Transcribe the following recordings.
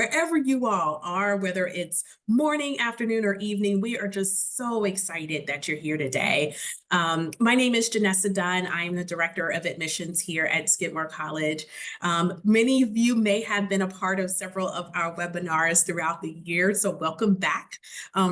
Wherever you all are, whether it's morning, afternoon, or evening, we are just so excited that you're here today. My name is Janessa Dunn. I am the Director of Admissions here at Skidmore College. Many of you may have been a part of several of our webinars throughout the year, so welcome back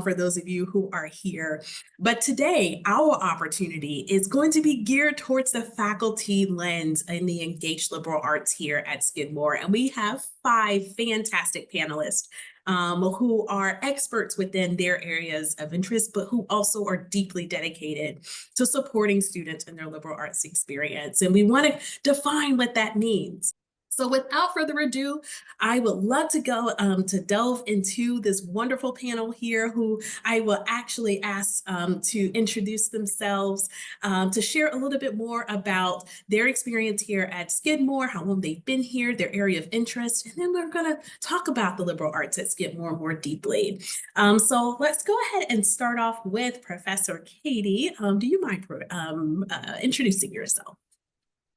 for those of you who are here. But today, our opportunity is going to be geared towards the faculty lens in the engaged liberal arts here at Skidmore, and we have 5 fantastic panelists who are experts within their areas of interest, but who also are deeply dedicated to supporting students in their liberal arts experience. And we want to define what that means. So without further ado, I would love to go to delve into this wonderful panel here, who I will actually ask to introduce themselves, to share a little bit more about their experience here at Skidmore, how long they've been here, their area of interest, and then we're going to talk about the liberal arts at Skidmore more deeply. So let's go ahead and start off with Professor Katie. Do you mind introducing yourself?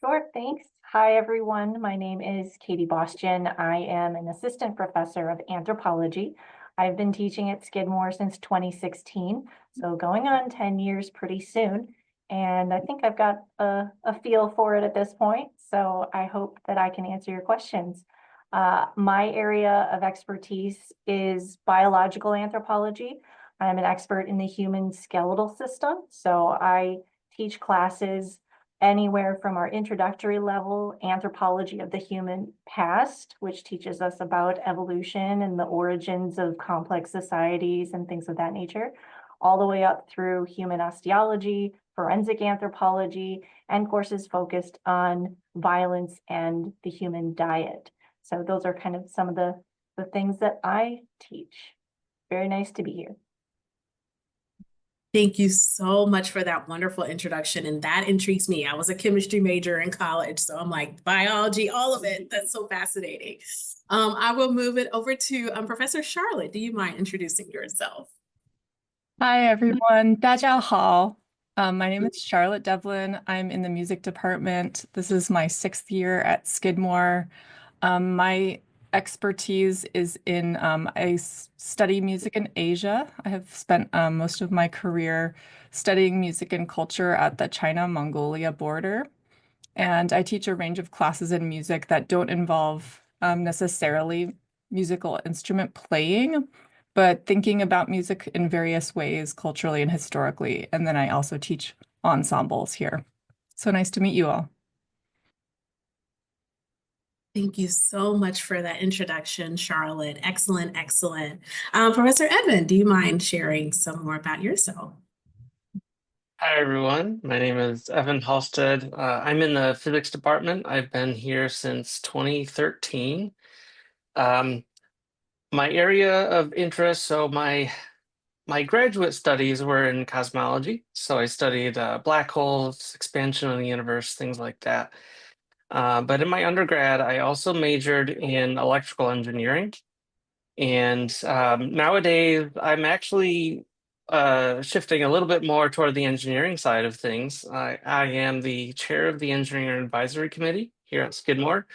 Sure, thanks. Hi, everyone. My name is Katie Bastian. I am an assistant professor of anthropology. I've been teaching at Skidmore since 2016, so going on 10 years pretty soon. And I think I've got a feel for it at this point, so I hope that I can answer your questions. My area of expertise is biological anthropology. I'm an expert in the human skeletal system, so I teach classes anywhere from our introductory level, anthropology of the human past, which teaches us about evolution and the origins of complex societies and things of that nature, all the way up through human osteology, forensic anthropology, and courses focused on violence and the human diet. So those are kind of some of the things that I teach. Very nice to be here. Thank you so much for that wonderful introduction. And that intrigues me. I was a chemistry major in college, so I'm like, biology, all of it. That's so fascinating. I will move it over to Professor Charlotte. Do you mind introducing yourself? Hi, everyone. 大家好. My name is Charlotte Devlin. I'm in the music department. This is my 6th year at Skidmore. My expertise is in, I study music in Asia. I have spent most of my career studying music and culture at the China-Mongolia border. And I teach a range of classes in music that don't involve necessarily musical instrument playing, but thinking about music in various ways, culturally and historically. And then I also teach ensembles here. So nice to meet you all. Thank you so much for that introduction, Charlotte. Excellent, excellent. Professor Edmund, do you mind sharing some more about yourself? Hi, everyone. My name is Evan Halstead. I'm in the physics department. I've been here since 2013. My area of interest, so my graduate studies were in cosmology. So I studied black holes, expansion of the universe, things like that. But in my undergrad, I also majored in electrical engineering. And nowadays, I'm actually shifting a little bit more toward the engineering side of things. I am the chair of the Engineering Advisory Committee here at Skidmore,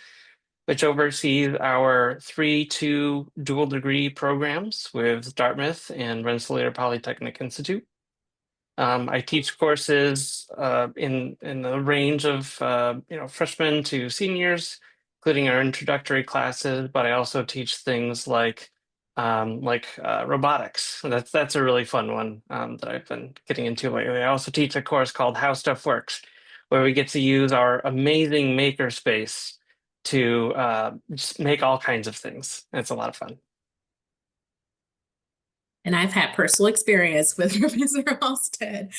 which oversees our 3-2 dual degree programs with Dartmouth and Rensselaer Polytechnic Institute. I teach courses in the range of freshmen to seniors, including our introductory classes, but I also teach things like robotics. That's a really fun one that I've been getting into lately. I also teach a course called How Stuff Works, where we get to use our amazing makerspace to just make all kinds of things. And it's a lot of fun. And I've had personal experience with Professor Halstead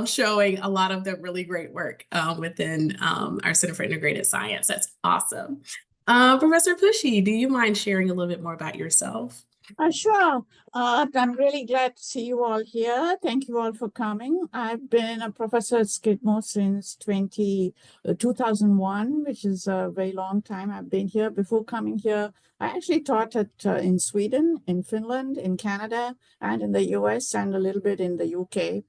showing a lot of the really great work within our Center for Integrated Science. That's awesome. Professor Pushy, do you mind sharing a little bit more about yourself? Sure. I'm really glad to see you all here. Thank you all for coming. I've been a professor at Skidmore since 2001, which is a very long time I've been here. Before coming here, I actually taught in Sweden, in Finland, in Canada, and in the US, and a little bit in the UK.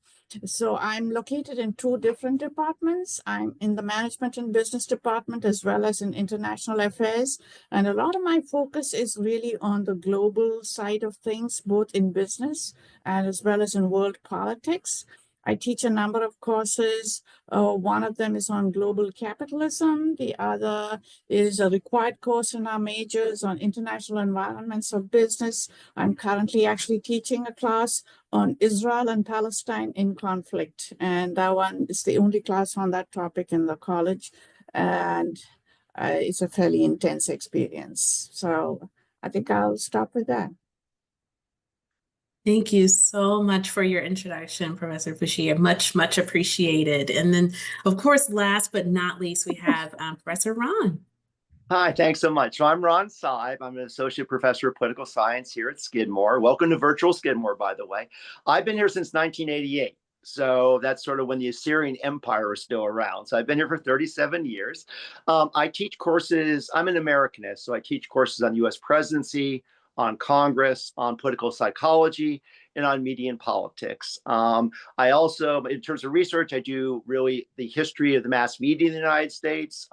So I'm located in two different departments. I'm in the management and business department as well as in international affairs. And a lot of my focus is really on the global side of things, both in business and as well as in world politics. I teach a number of courses. One of them is on global capitalism. The other is a required course in our majors on international environments of business. I'm currently actually teaching a class on Israel and Palestine in conflict. And that one is the only class on that topic in the college. And it's a fairly intense experience. So I think I'll stop with that. Thank you so much for your introduction, Professor Bashir. Much, much appreciated. And then, of course, last but not least, we have Professor Ron. Hi, thanks so much. So I'm Ron Saib. I'm an associate professor of political science here at Skidmore. Welcome to virtual Skidmore, by the way. I've been here since 1988. So that's sort of when the Assyrian Empire was still around. So I've been here for 37 years. I teach courses. I'm an Americanist, so I teach courses on U.S. presidency, on Congress, on political psychology, and on media and politics. I also, in terms of research, I do really the history of the mass media in the United States.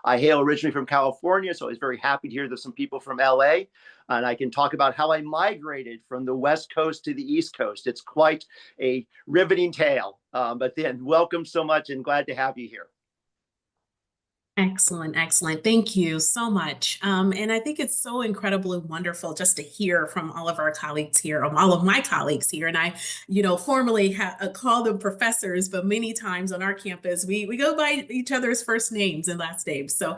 I hail originally from California, so I was very happy to hear there's some people from LA. And I can talk about how I migrated from the West Coast to the East Coast. It's quite a riveting tale. But then, welcome so much and glad to have you here. Excellent, excellent. Thank you so much. And I think it's so incredibly wonderful just to hear from all of our colleagues here, all of my colleagues here. And I, formally call them professors, but many times on our campus, we go by each other's first names and last names. So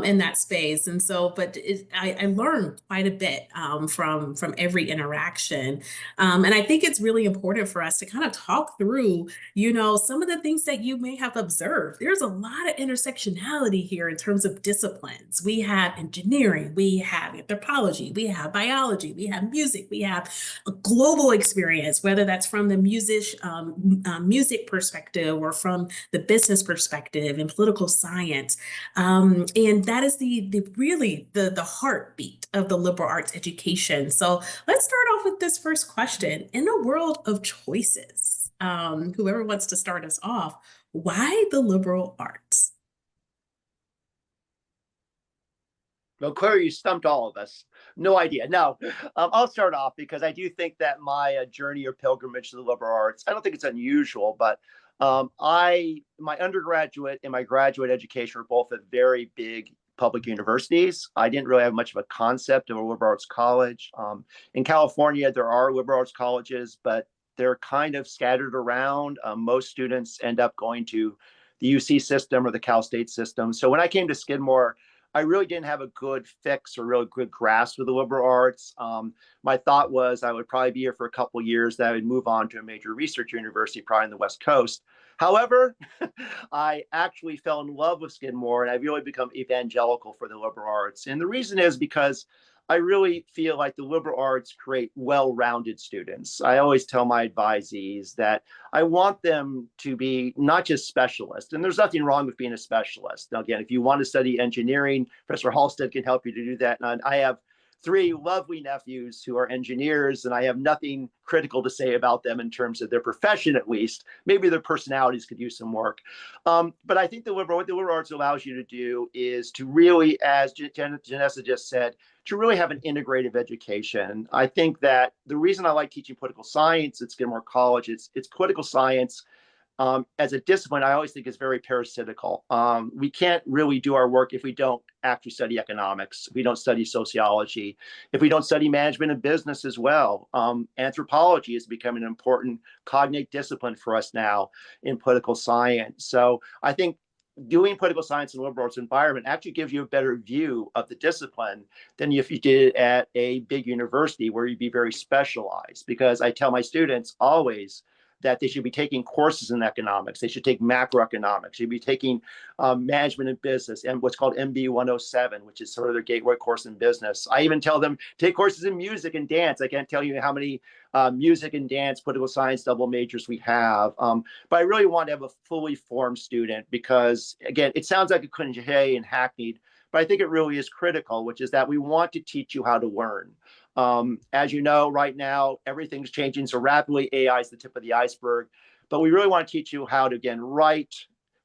in that space. And so, but I learned quite a bit from every interaction. And I think it's really important for us to kind of talk through, some of the things that you may have observed. There's a lot of intersectionality here in terms of disciplines. We have engineering, we have anthropology, we have biology, we have music, we have a global experience, whether that's from the music perspective or from the business perspective and political science. And that is really the heartbeat of the liberal arts education. So let's start off with this first question. In a world of choices, whoever wants to start us off, why the liberal arts? Well, Claire, you stumped all of us. No idea. No, I'll start off because I do think that my journey or pilgrimage to the liberal arts, I don't think it's unusual, but my undergraduate and my graduate education were both at very big public universities. I didn't really have much of a concept of a liberal arts college. In California, there are liberal arts colleges, but they're kind of scattered around. Most students end up going to the UC system or the Cal State system. So when I came to Skidmore, I really didn't have a good fix or really good grasp of the liberal arts. My thought was I would probably be here for a couple of years, that I would move on to a major research university, probably on the West Coast. However, I actually fell in love with Skidmore and I've really become evangelical for the liberal arts. And the reason is because I really feel like the liberal arts create well-rounded students. I always tell my advisees that I want them to be not just specialists, and there's nothing wrong with being a specialist. Now, again, if you want to study engineering, Professor Halstead can help you to do that. And I have 3 lovely nephews who are engineers, and I have nothing critical to say about them in terms of their profession, at least. Maybe their personalities could use some work. But I think what the liberal arts allows you to do is to really, as Janessa just said, to really have an integrative education. I think that the reason I like teaching political science at Skidmore College, it's political science as a discipline, I always think is very parasitical. We can't really do our work if we don't actually study economics, if we don't study sociology, if we don't study management and business as well. Anthropology is becoming an important cognate discipline for us now in political science. So I think doing political science in a liberal arts environment actually gives you a better view of the discipline than if you did it at a big university where you'd be very specialized. Because I tell my students always that they should be taking courses in economics. They should take macroeconomics. They should be taking management and business and what's called MB 107, which is sort of their gateway course in business. I even tell them take courses in music and dance. I can't tell you how many music and dance, political science double majors we have. But I really want to have a fully formed student because, again, it sounds like a cliche and hackneyed, but I think it really is critical, which is that we want to teach you how to learn. As you know, right now, everything's changing so rapidly. AI is the tip of the iceberg. but we really want to teach you how to, again, write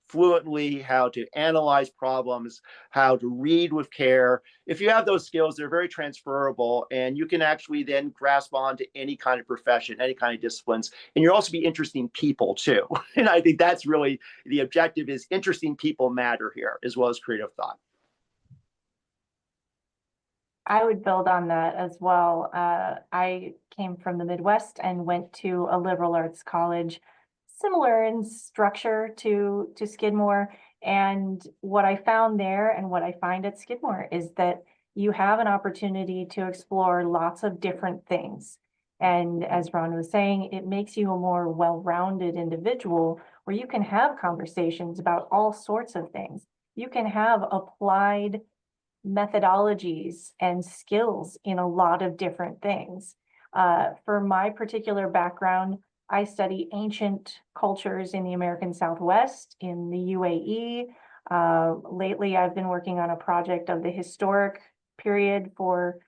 fluently, how to analyze problems, how to read with care. If you have those skills, they're very transferable, and you can actually then grasp on to any kind of profession, any kind of disciplines, and you'll also be interesting people too. And I think that's really the objective, is interesting people matter here, as well as creative thought. I would build on that as well. I came from the Midwest and went to a liberal arts college, similar in structure to Skidmore. And what I found there and what I find at Skidmore is that you have an opportunity to explore lots of different things. And as Ron was saying, it makes you a more well-rounded individual where you can have conversations about all sorts of things. You can have applied methodologies and skills in a lot of different things. For my particular background, I study ancient cultures in the American Southwest, in the UAE. Lately, I've been working on a project of the historic period for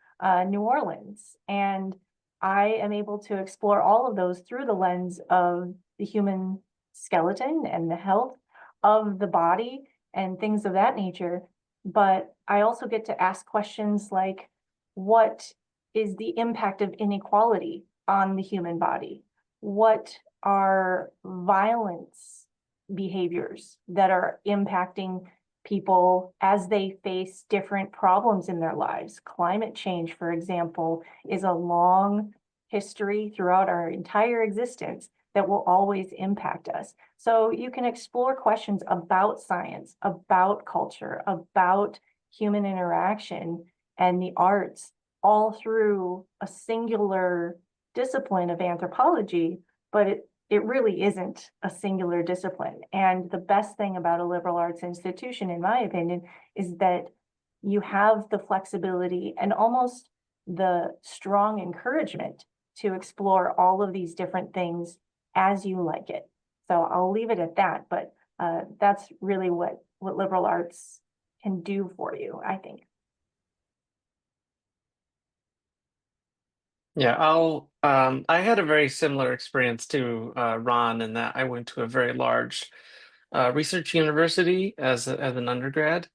New Orleans. And I am able to explore all of those through the lens of the human skeleton and the health of the body and things of that nature. But I also get to ask questions like, what is the impact of inequality on the human body? What are violence behaviors that are impacting people as they face different problems in their lives? Climate change, for example, is a long history throughout our entire existence that will always impact us. So you can explore questions about science, about culture, about human interaction and the arts, all through a singular discipline of anthropology, but it really isn't a singular discipline. And the best thing about a liberal arts institution, in my opinion, is that you have the flexibility and almost the strong encouragement to explore all of these different things as you like it. So I'll leave it at that, but that's really what liberal arts can do for you, I think. Yeah, I had a very similar experience to Ron, in that I went to a very large research university as an undergrad.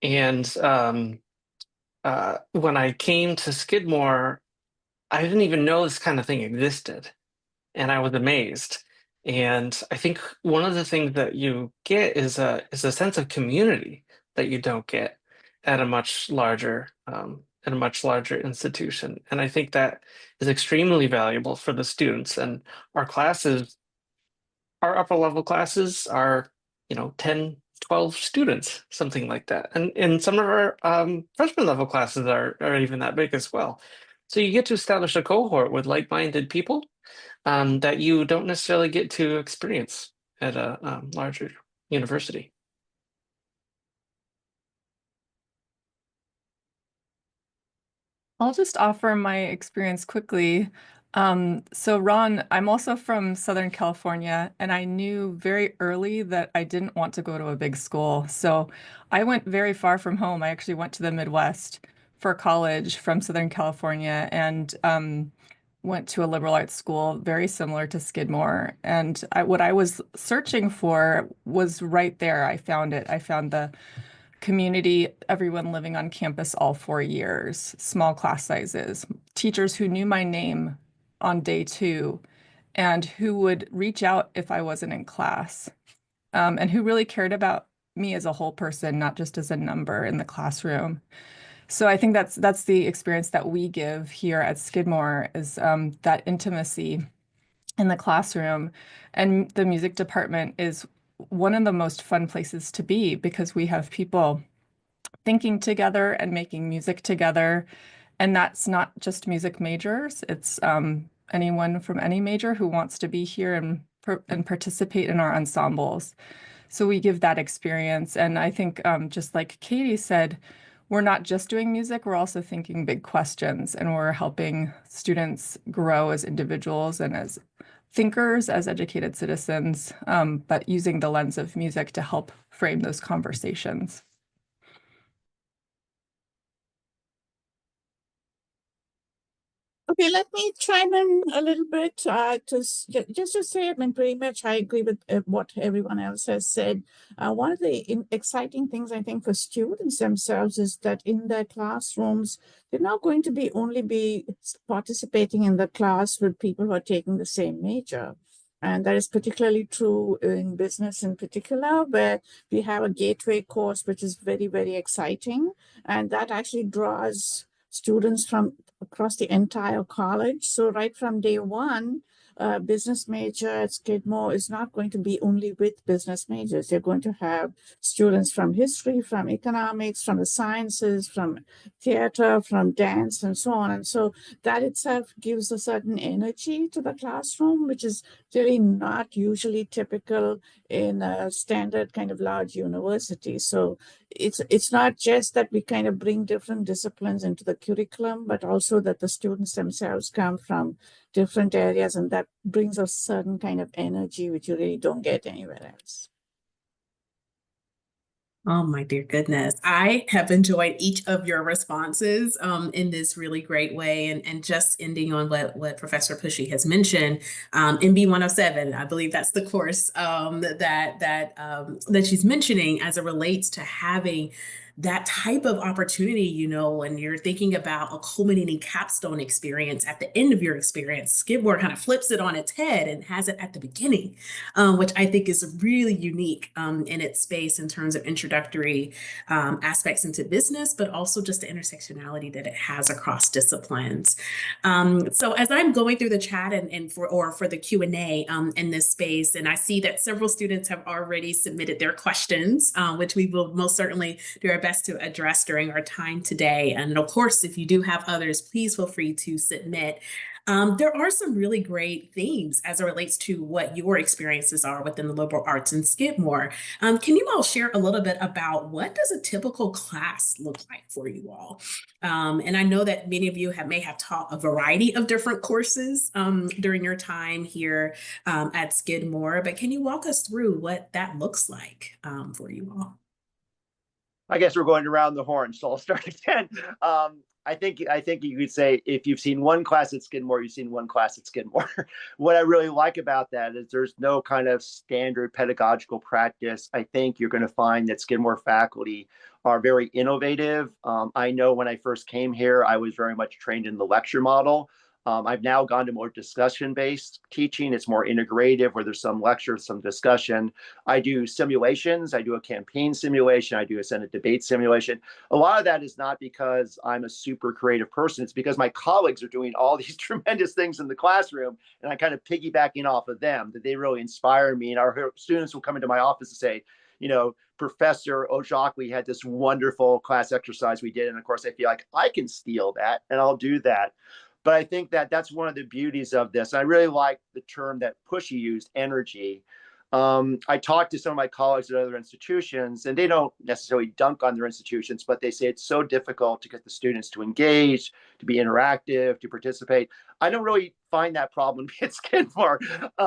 And when I came to Skidmore, I didn't even know this kind of thing existed. And I was amazed. And I think one of the things that you get is a sense of community that you don't get at a much larger institution. And I think that is extremely valuable for the students. And our classes, our upper level classes are, 10, 12 students, something like that. And some of our freshman level classes are even that big as well. So you get to establish a cohort with like-minded people that you don't necessarily get to experience at a larger university. I'll just offer my experience quickly. So Ron, I'm also from Southern California, and I knew very early that I didn't want to go to a big school. So I went very far from home. I actually went to the Midwest for college from Southern California, and went to a liberal arts school very similar to Skidmore. And what I was searching for was right there. I found it. I found the community, everyone living on campus all 4 years, small class sizes, teachers who knew my name on day 2 and who would reach out if I wasn't in class, and who really cared about me as a whole person, not just as a number in the classroom. So I think that's the experience that we give here at Skidmore, is that intimacy in the classroom. And the music department is one of the most fun places to be, because we have people thinking together and making music together. And that's not just music majors, it's anyone from any major who wants to be here and participate in our ensembles. So we give that experience. And I think just like Katie said, we're not just doing music, we're also thinking big questions, and we're helping students grow as individuals and as thinkers, as educated citizens, but using the lens of music to help frame those conversations. Okay, let me chime in a little bit just to say, I mean, pretty much I agree with what everyone else has said. One of the exciting things I think for students themselves is that in their classrooms, they're not going to be only be participating in the class with people who are taking the same major. And that is particularly true in business in particular, where we have a gateway course, which is very, very exciting. And that actually draws students from across the entire college. So right from day one, business major at Skidmore is not going to be only with business majors. They're going to have students from history, from economics, from the sciences, from theater, from dance, and so on. And so that itself gives a certain energy to the classroom, which is really not usually typical in a standard kind of large university. So it's not just that we kind of bring different disciplines into the curriculum, but also that the students themselves come from different areas, and that brings a certain kind of energy which you really don't get anywhere else. Oh my dear goodness. I have enjoyed each of your responses in this really great way. And just ending on what Professor Pushy has mentioned, MB 107, I believe that's the course that she's mentioning as it relates to having that type of opportunity, you know, when you're thinking about a culminating capstone experience at the end of your experience. Skidmore kind of flips it on its head and has it at the beginning, which I think is really unique in its space in terms of introductory aspects into business, but also just the intersectionality that it has across disciplines. So as I'm going through the chat and for the Q&A in this space, and I see that several students have already submitted their questions, which we will most certainly do our best to address during our time today. And of course, if you do have others, please feel free to submit. There are some really great themes as it relates to what your experiences are within the liberal arts in Skidmore. Can you all share a little bit about what does a typical class look like for you all? And I know that many of you may have taught a variety of different courses during your time here at Skidmore, but can you walk us through what that looks like for you all? I guess we're going around the horn, so I'll start again. I think you could say if you've seen one class at Skidmore, you've seen one class at Skidmore. What I really like about that is there's no kind of standard pedagogical practice. I think you're going to find that Skidmore faculty are very innovative. I know when I first came here, I was very much trained in the lecture model. I've now gone to more discussion-based teaching. It's more integrative, where there's some lecture, some discussion. I do simulations. I do a campaign simulation. I do a Senate debate simulation. A lot of that is not because I'm a super creative person. It's because my colleagues are doing all these tremendous things in the classroom, and I kind of piggybacking off of them, that they really inspire me. And our students will come into my office and say, you know, Professor Ojokwe had this wonderful class exercise we did. And of course, I feel like I can steal that and I'll do that. But I think that that's one of the beauties of this. I really like the term that Pushy used, energy. I talked to some of my colleagues at other institutions, and they don't necessarily dunk on their institutions, but they say it's so difficult to get the students to engage, to be interactive, to participate. I don't really find that problem at Skidmore.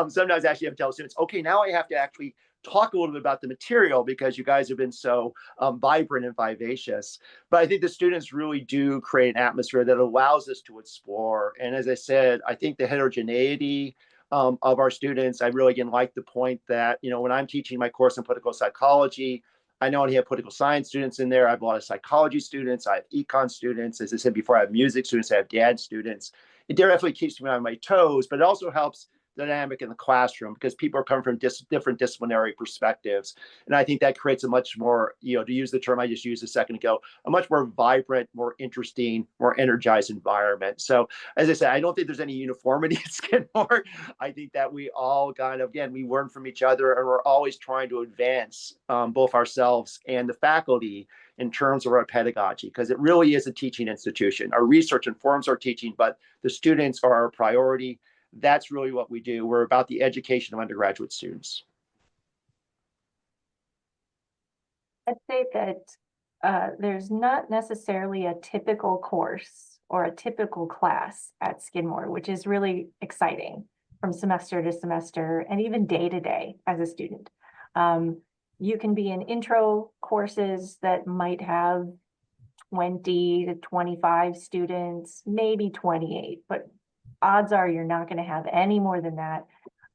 Sometimes I actually have to tell students, okay, now I have to actually talk a little bit about the material because you guys have been so vibrant and vivacious. But I think the students really do create an atmosphere that allows us to explore. And as I said, I think the heterogeneity of our students, I really, again, like the point that, you know, when I'm teaching my course in political psychology, I know I have political science students in there. I have a lot of psychology students. I have econ students. As I said before, I have music students. I have dance students. It definitely keeps me on my toes, but it also helps dynamic in the classroom because people are coming from different disciplinary perspectives. And I think that creates a much more, you know, to use the term I just used a second ago, a much more vibrant, more interesting, more energized environment. So as I said, I don't think there's any uniformity at Skidmore. I think that we all kind of, again, we learn from each other and we're always trying to advance both ourselves and the faculty in terms of our pedagogy, because it really is a teaching institution. Our research informs our teaching, but the students are our priority. That's really what we do. We're about the education of undergraduate students. I'd say that there's not necessarily a typical course or a typical class at Skidmore, which is really exciting from semester to semester and even day to day as a student. You can be in intro courses that might have 20 to 25 students, maybe 28, but odds are you're not going to have any more than that.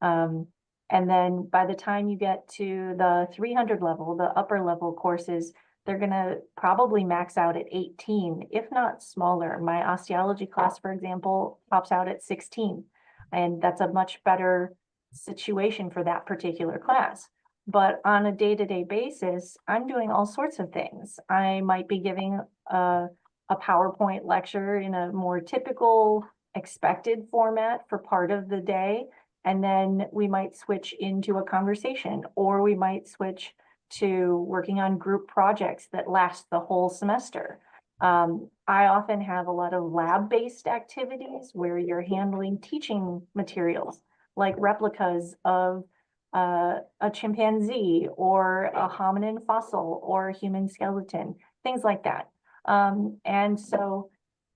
And then by the time you get to the 300 level, the upper level courses, they're going to probably max out at 18, if not smaller. My osteology class, for example, tops out at 16, and that's a much better situation for that particular class. But on a day-to-day basis, I'm doing all sorts of things. I might be giving a PowerPoint lecture in a more typical expected format for part of the day. And then we might switch into a conversation, or we might switch to working on group projects that last the whole semester. I often have a lot of lab-based activities where you're handling teaching materials, like replicas of a chimpanzee or a hominin fossil or a human skeleton, things like that. And so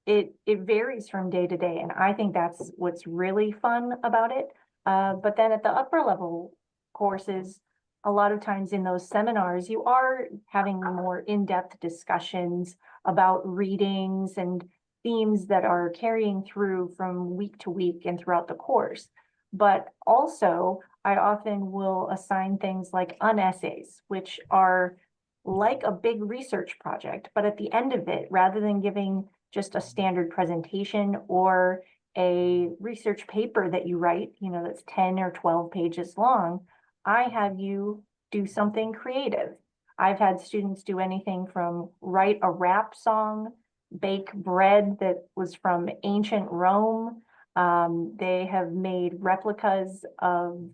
it varies from day to day, and I think that's what's really fun about it. But then at the upper level courses, a lot of times in those seminars, you are having more in-depth discussions about readings and themes that are carrying through from week to week and throughout the course. But also, I often will assign things like unessays, which are like a big research project, but at the end of it, rather than giving just a standard presentation or a research paper that you write, that's 10 or 12 pages long, I have you do something creative. I've had students do anything from write a rap song, bake bread that was from ancient Rome. They have made replicas of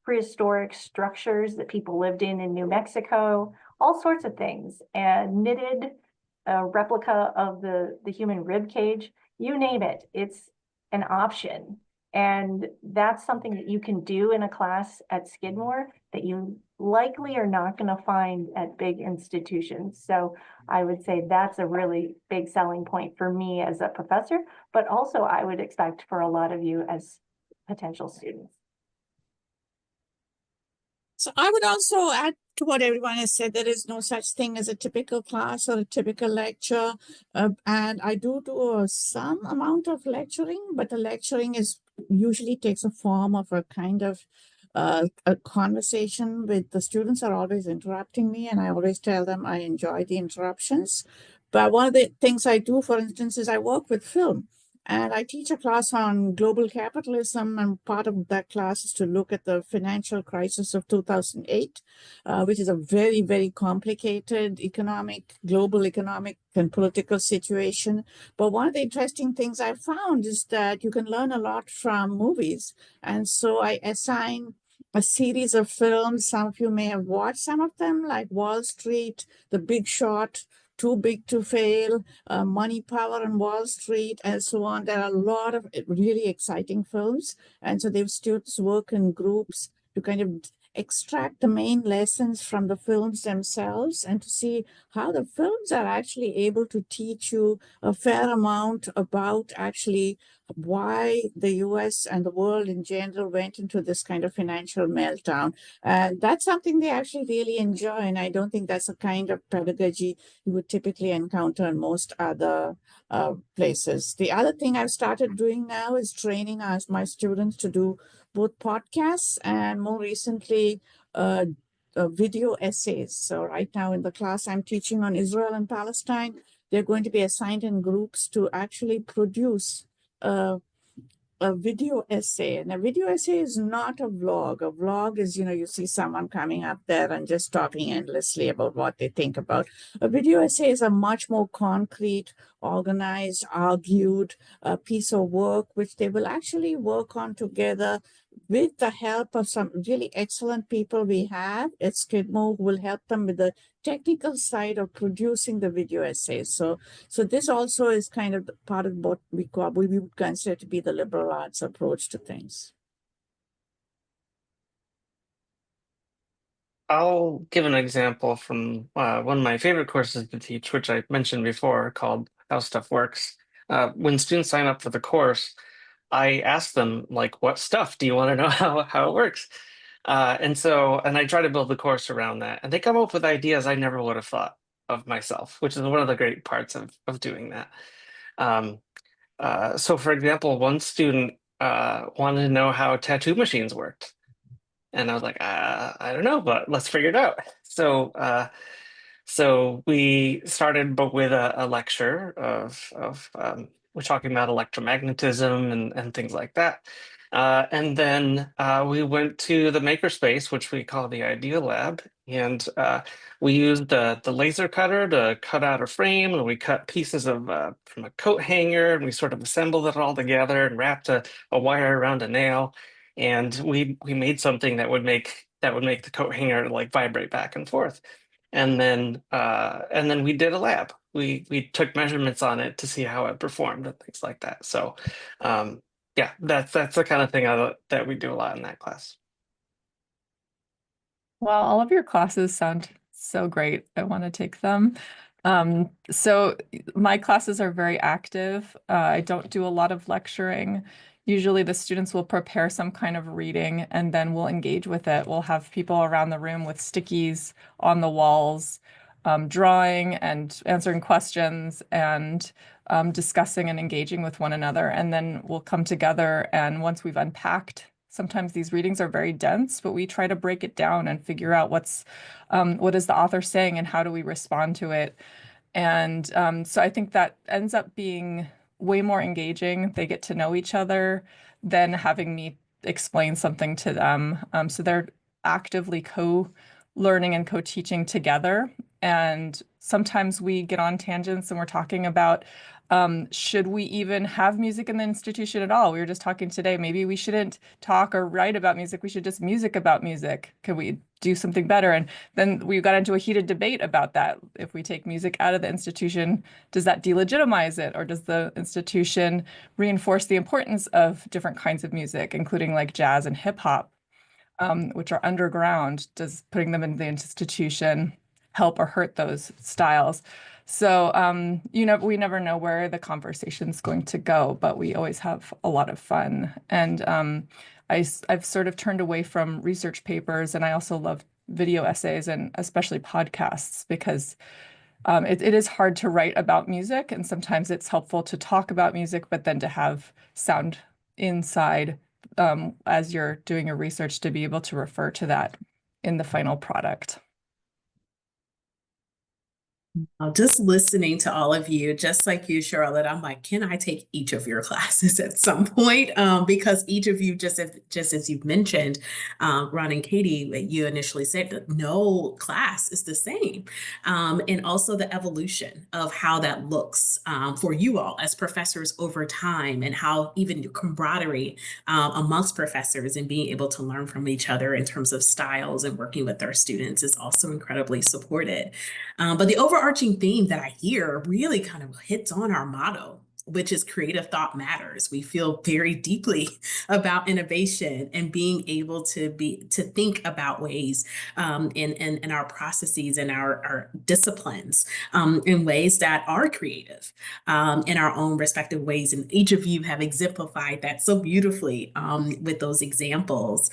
prehistoric structures that people lived in New Mexico, all sorts of things, and knitted a replica of the human rib cage. You name it, it's an option. And that's something that you can do in a class at Skidmore that you likely are not going to find at big institutions. So I would say that's a really big selling point for me as a professor, but also I would expect for a lot of you as potential students. So I would also add to what everyone has said. There is no such thing as a typical class or a typical lecture. And I do some amount of lecturing, but the lecturing usually takes a form of a kind of a conversation with the students are always interrupting me, and I always tell them I enjoy the interruptions. But one of the things I do, for instance, is I work with film. And I teach a class on global capitalism, and part of that class is to look at the financial crisis of 2008, which is a very, very complicated global economic and political situation. But one of the interesting things I found is that you can learn a lot from movies. And so I assign a series of films. Some of you may have watched some of them, like Wall Street, The Big Short, Too Big to Fail, Money, Power, and Wall Street, and so on. There are a lot of really exciting films. And so the students work in groups to kind of extract the main lessons from the films themselves and to see how the films are actually able to teach you a fair amount about actually why the US and the world in general went into this kind of financial meltdown. And that's something they actually really enjoy. And I don't think that's a kind of pedagogy you would typically encounter in most other places. The other thing I've started doing now is training my students to do both podcasts and more recently video essays. So right now in the class I'm teaching on Israel and Palestine, they're going to be assigned in groups to actually produce a video essay. And a video essay is not a vlog. A vlog is, you see someone coming up there and just talking endlessly about what they think about. A video essay is a much more concrete, organized, argued piece of work, which they will actually work on together with the help of some really excellent people we have at Skidmore who will help them with the technical side of producing the video essays. So this also is kind of part of what we would consider to be the liberal arts approach to things. I'll give an example from one of my favorite courses to teach, which I mentioned before, called How Stuff Works. When students sign up for the course, I ask them, like, what stuff do you want to know how it works? And I try to build the course around that. And they come up with ideas I never would have thought. of myself, which is one of the great parts of doing that. So for example, one student wanted to know how tattoo machines worked. And I was like, I don't know, but let's figure it out. So we started with a lecture of we're talking about electromagnetism and things like that. And then we went to the makerspace, which we call the Idea Lab, and we used the laser cutter to cut out a frame, and we cut pieces of from a coat hanger, and we sort of assembled it all together and wrapped a wire around a nail, and we made something that would make the coat hanger like vibrate back and forth. And then we did a lab. We took measurements on it to see how it performed and things like that. So yeah, that's the kind of thing that we do a lot in that class. Well, all of your classes sound so great. I want to take them. So my classes are very active. I don't do a lot of lecturing. Usually the students will prepare some kind of reading and then we'll engage with it. We'll have people around the room with stickies on the walls, drawing and answering questions and discussing and engaging with one another. And then we'll come together, and once we've unpacked, sometimes these readings are very dense, but we try to break it down and figure out what is the author saying and how do we respond to it. And so I think that ends up being way more engaging. They get to know each other than having me explain something to them. So they're actively co-learning and co-teaching together. And sometimes we get on tangents and we're talking about should we even have music in the institution at all? We were just talking today, maybe we shouldn't talk or write about music. We should just music about music. Could we do something better? And then we got into a heated debate about that. If we take music out of the institution, does that delegitimize it? Or does the institution reinforce the importance of different kinds of music, including like jazz and hip hop, which are underground? Does putting them in the institution help or hurt those styles? So, we never know where the conversation's going to go, but we always have a lot of fun. And I've sort of turned away from research papers, and I also love video essays and especially podcasts because it is hard to write about music, and sometimes it's helpful to talk about music, but then to have sound inside as you're doing your research to be able to refer to that in the final product. Just listening to all of you, just like you, Charlotte, I'm like, can I take each of your classes at some point? Because each of you, just as you've mentioned, Ron and Katie, you initially said that no class is the same. And also the evolution of how that looks for you all as professors over time, and how even your camaraderie amongst professors and being able to learn from each other in terms of styles and working with our students is also incredibly supported. But the overarching theme that I hear really kind of hits on our motto, which is creative thought matters. We feel very deeply about innovation and being able to think about ways in our processes and our disciplines in ways that are creative in our own respective ways. And each of you have exemplified that so beautifully with those examples.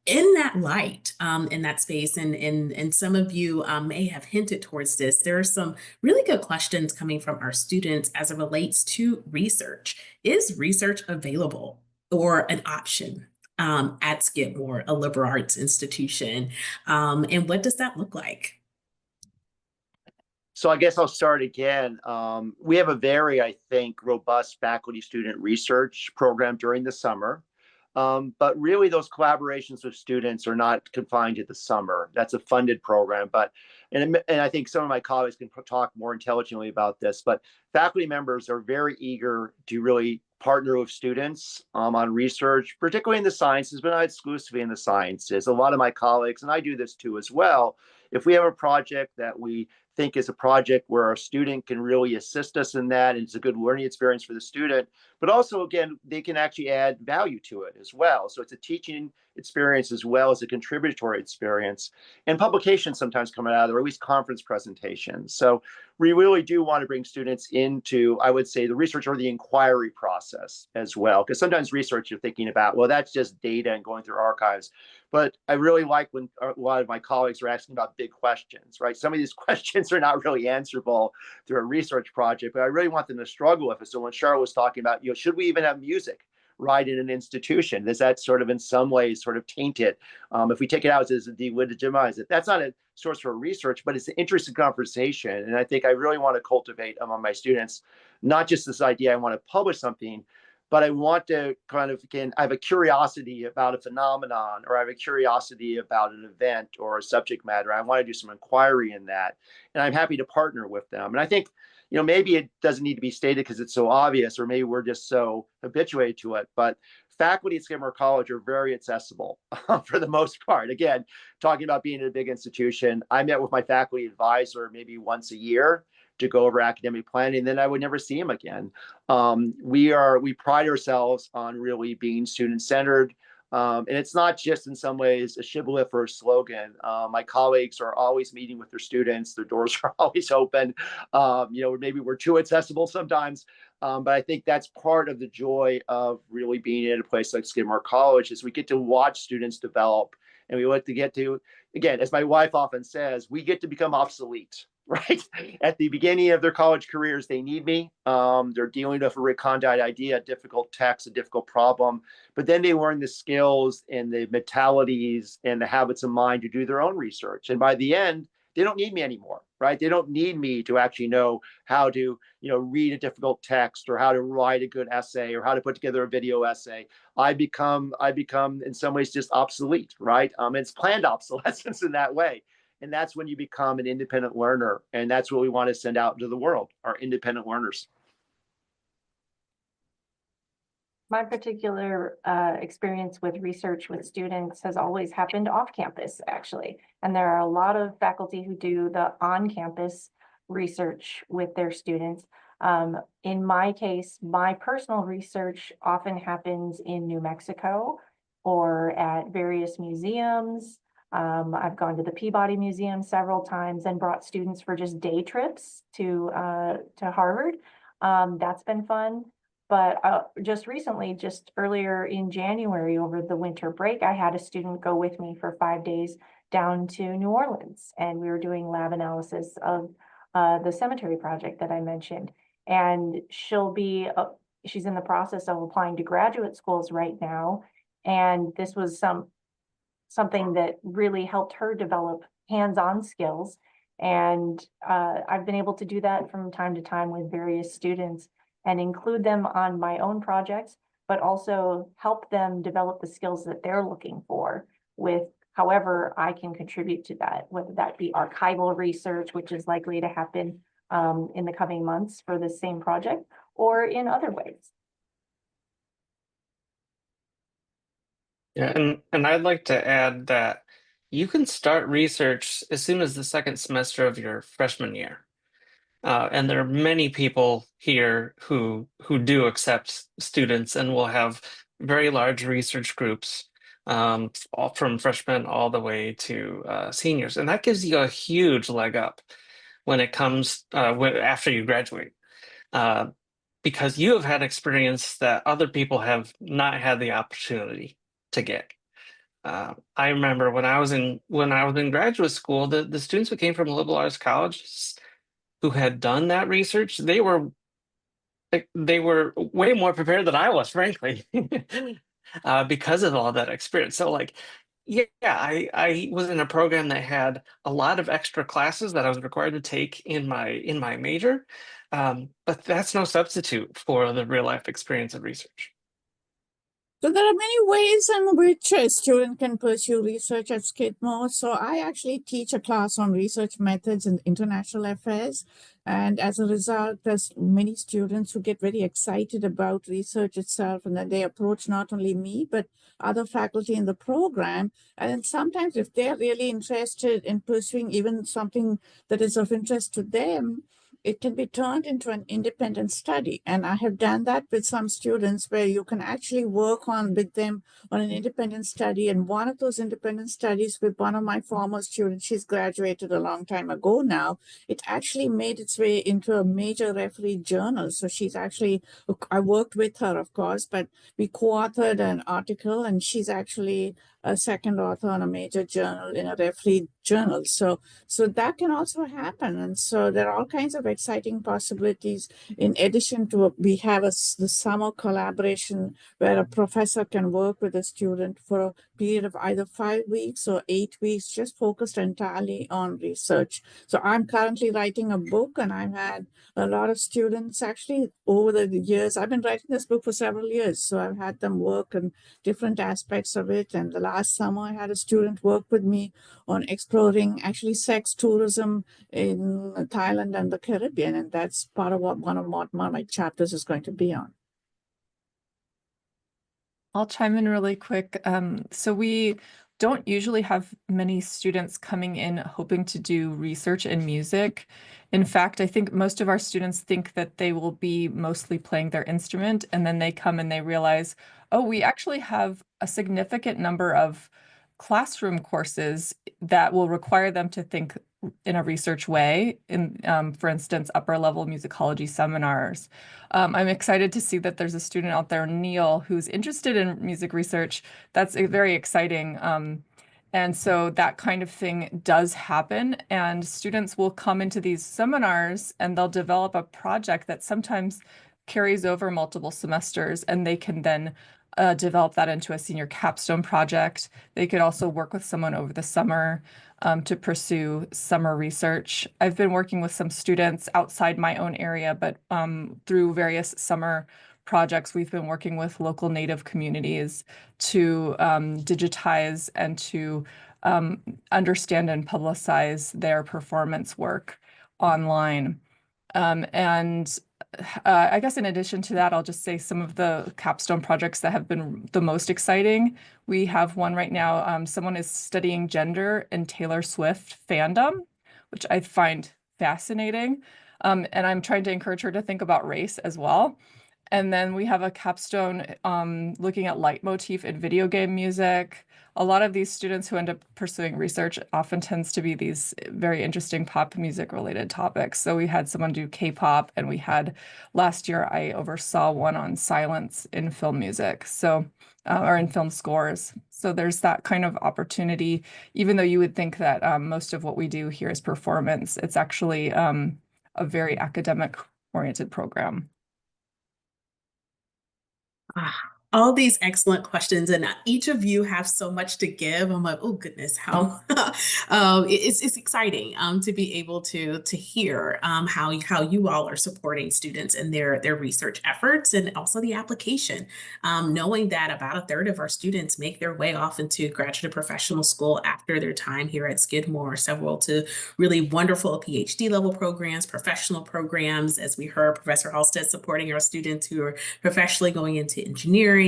In that light, in that space, and some of you may have hinted towards this, there are some really good questions coming from our students as it relates to research. Is research available or an option at Skidmore, a liberal arts institution? And what does that look like? So I guess I'll start again. We have a very, I think, robust faculty student research program during the summer. But really those collaborations with students are not confined to the summer. That's a funded program, and I think some of my colleagues can talk more intelligently about this, but faculty members are very eager to really partner with students on research, particularly in the sciences, but not exclusively in the sciences. A lot of my colleagues, and I do this too as well, if we have a project that we think is a project where our student can really assist us in that, and it's a good learning experience for the student, but also, again, they can actually add value to it as well. So it's a teaching experience as well as a contributory experience. And publications sometimes come out of there, or at least conference presentations. So we really do want to bring students into, I would say, the research or the inquiry process as well. Because sometimes research you're thinking about, well, that's just data and going through archives. But I really like when a lot of my colleagues are asking about big questions, right? Some of these questions are not really answerable through a research project, but I really want them to struggle with it. So when Charlotte was talking about, should we even have music, right, in an institution? Does that sort of in some ways sort of taint it? If we take it out, does it delegitimize it? That's not a source for research, but it's an interesting conversation. And I think I really want to cultivate among my students, not just this idea I want to publish something, but I want to kind of, again, I have a curiosity about a phenomenon, or I have a curiosity about an event or a subject matter. I want to do some inquiry in that, and I'm happy to partner with them. And I think, maybe it doesn't need to be stated because it's so obvious, or maybe we're just so habituated to it, but faculty at Skidmore College are very accessible for the most part. Again, talking about being in a big institution, I met with my faculty advisor maybe once a year to go over academic planning, and then I would never see him again. We pride ourselves on really being student-centered. And it's not just in some ways a shibboleth or a slogan. My colleagues are always meeting with their students. Their doors are always open. Maybe we're too accessible sometimes. But I think that's part of the joy of really being in a place like Skidmore College, is we get to watch students develop, and we like to get to, again, as my wife often says, we get to become obsolete, right? At the beginning of their college careers, they need me. They're dealing with a recondite idea, a difficult text, a difficult problem, but then they learn the skills and the mentalities and the habits of mind to do their own research. And by the end, they don't need me anymore, right? They don't need me to actually know how to, read a difficult text, or how to write a good essay, or how to put together a video essay. I become in some ways just obsolete, right? It's planned obsolescence in that way. And that's when you become an independent learner. And that's what we want to send out into the world, our independent learners. My particular experience with research with students has always happened off campus, actually. And there are a lot of faculty who do the on-campus research with their students. In my case, my personal research often happens in New Mexico or at various museums. I've gone to the Peabody Museum several times and brought students for just day trips to Harvard. That's been fun. But just recently, just earlier in January over the winter break, I had a student go with me for 5 days down to New Orleans, and we were doing lab analysis of the cemetery project that I mentioned. And she's in the process of applying to graduate schools right now. And this was something that really helped her develop hands-on skills. And I've been able to do that from time to time with various students and include them on my own projects, but also help them develop the skills that they're looking for with however I can contribute to that, whether that be archival research, which is likely to happen in the coming months for the same project, or in other ways. Yeah, and I'd like to add that you can start research as soon as the second semester of your freshman year. And there are many people here who do accept students and will have very large research groups, all from freshmen all the way to seniors. And that gives you a huge leg up when it comes after you graduate, because you have had experience that other people have not had the opportunity to get. I remember when I was in graduate school, the students who came from liberal arts colleges who had done that research, they were way more prepared than I was, frankly, because of all that experience. So I was in a program that had a lot of extra classes that I was required to take in my major, but that's no substitute for the real life experience of research. So there are many ways in which a student can pursue research at Skidmore. So I actually teach a class on research methods in international affairs. And as a result, there's many students who get very excited about research itself, and then they approach not only me, but other faculty in the program. And then sometimes if they're really interested in pursuing even something that is of interest to them, it can be turned into an independent study. And I have done that with some students where you can actually work on with them on an independent study. And one of those independent studies with one of my former students, she's graduated a long time ago now, it actually made its way into a major referee journal. So she's actually, I worked with her, of course, but we co-authored an article, and she's actually a second author on a major journal in a referee journal. So that can also happen. And so there are all kinds of exciting possibilities. In addition to, we have the summer collaboration where a professor can work with a student for a period of either 5 weeks or 8 weeks, just focused entirely on research. So I'm currently writing a book, and I've had a lot of students actually over the years. I've been writing this book for several years, so I've had them work on different aspects of it. And the last summer, I had a student work with me on exploring actually sex tourism in Thailand and the Caribbean, and that's part of what one of my chapters is going to be on. I'll chime in really quick. So we don't usually have many students coming in hoping to do research in music. In fact, I think most of our students think that they will be mostly playing their instrument, and then they come and they realize, oh, we actually have a significant number of classroom courses that will require them to think in a research way, in, for instance, upper level musicology seminars. I'm excited to see that there's a student out there, Neil, who's interested in music research. That's very exciting. And so that kind of thing does happen, and students will come into these seminars and they'll develop a project that sometimes carries over multiple semesters, and they can then develop that into a senior capstone project. They could also work with someone over the summer to pursue summer research. I've been working with some students outside my own area, but through various summer projects, we've been working with local Native communities to digitize and to understand and publicize their performance work online. I guess in addition to that, I'll just say some of the capstone projects that have been the most exciting. We have one right now. Someone is studying gender in Taylor Swift fandom, which I find fascinating. And I'm trying to encourage her to think about race as well. And then we have a capstone looking at leitmotif in video game music. A lot of these students who end up pursuing research often tends to be these very interesting pop music related topics. So we had someone do K-pop, and we had last year I oversaw one on silence in film music. So or in film scores. So there's that kind of opportunity, even though you would think that most of what we do here is performance, it's actually a very academic oriented program. All these excellent questions, and each of you have so much to give. I'm like, oh goodness, how it's exciting to be able to hear how you all are supporting students in their research efforts, and also the application. Knowing that about a third of our students make their way off into graduate professional school after their time here at Skidmore, several to really wonderful PhD level programs, professional programs, as we heard Professor Halstead supporting our students who are professionally going into engineering,